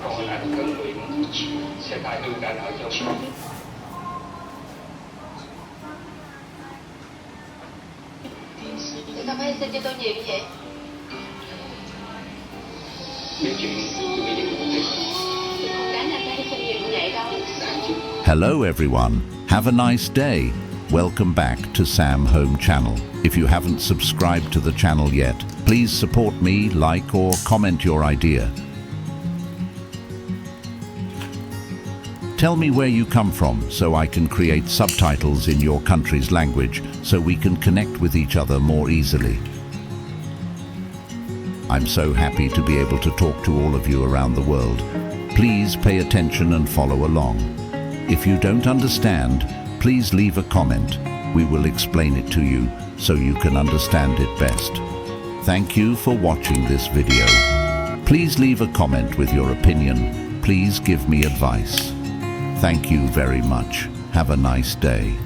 Còn là cơn luyện sẽ tai ương đã nở cho Tại sao phải xin cho tôi nhiều như vậy? biết chuyện tôi nghĩ gì cũng biết. Không đáng là phải xin nhiều như vậy đâu. Hello everyone, have a nice day. Welcome back to samhome channel. If you haven't subscribed to the channel yet, please support me, like or comment your idea. Tell me where you come from so I can create subtitles in your country's language so we can connect with each other more easily. I'm so happy to be able to talk to all of you around the world. Please pay attention and follow along. If you don't understand, please leave a comment. We will explain it to you so you can understand it best. Thank you for watching this video. Please leave a comment with your opinion. Please give me advice. Thank you very much. Have a nice day.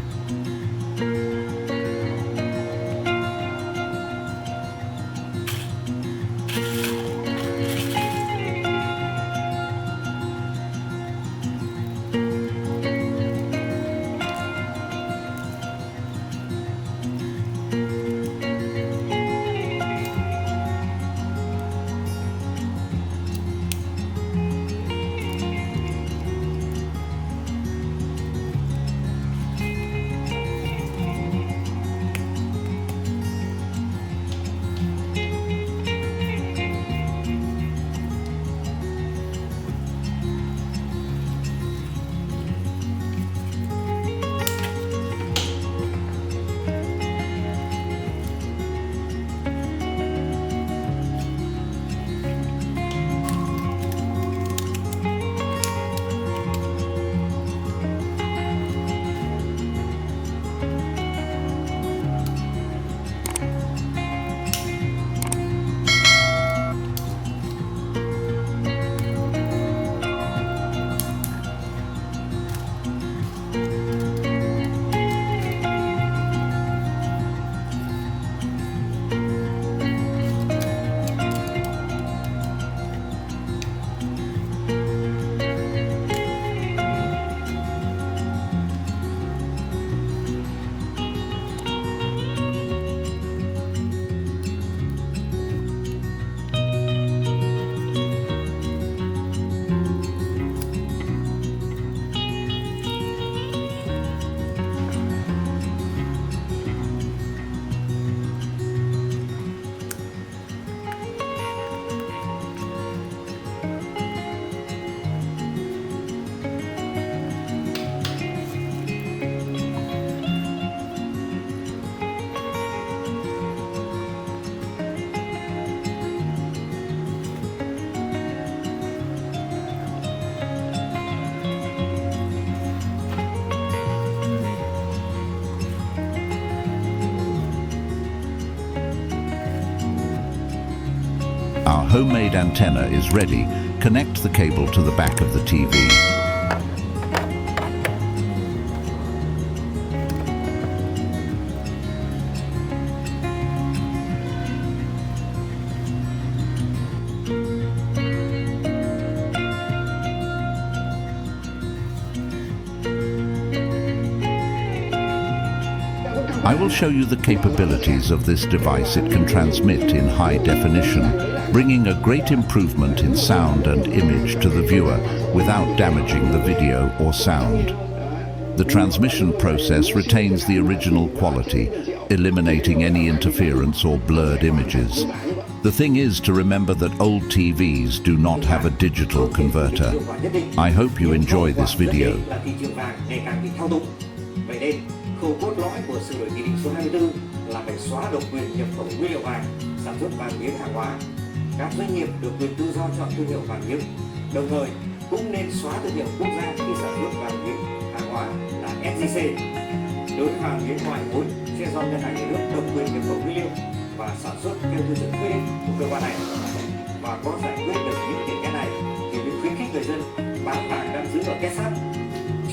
Our homemade antenna is ready. Connect the cable to the back of the TV. I will show you the capabilities of this device. It can transmit in high definition, bringing a great improvement in sound and image to the viewer without damaging the video or sound. The transmission process retains the original quality, eliminating any interference or blurred images. The thing is to remember that old TVs do not have a digital converter. I hope you enjoy this video. Khâu cốt lõi của sửa đổi nghị định số 24 là phải xóa độc quyền nhập khẩu nguyên liệu vàng, sản xuất vàng miếng hàng hóa. Các doanh nghiệp được quyền tự do chọn thương hiệu vàng miếng. Đồng thời cũng nên xóa thương hiệu quốc gia khi sản xuất vàng miếng hàng hóa là SJC. Đối với vàng miếng ngoại hối sẽ do ngân hàng nhà nước độc quyền nhập khẩu nguyên liệu và sản xuất theo tiêu chuẩn quy định của cơ quan này. Và có giải quyết được những tiền cái này thì mới khuyến khích người dân bán vàng đang giữ ở kết sắt,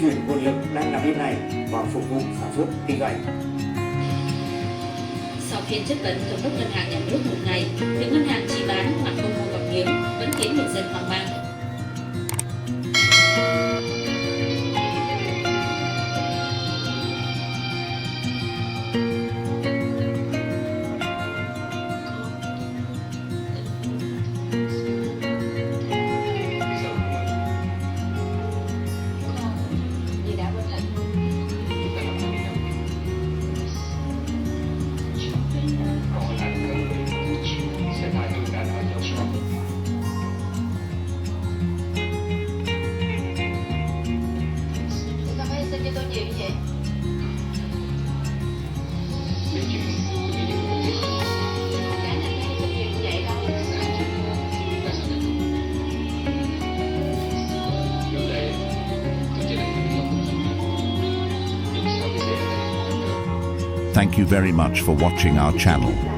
chuyển nguồn lực đang làm bên này vào phục vụ sản xuất kinh doanh. Sau phiên chất vấn thống đốc ngân hàng nhà nước một ngày, việc ngân hàng chỉ bán mà không mua vàng miếng vẫn khiến người dân hoang mang. Thank you very much for watching our channel.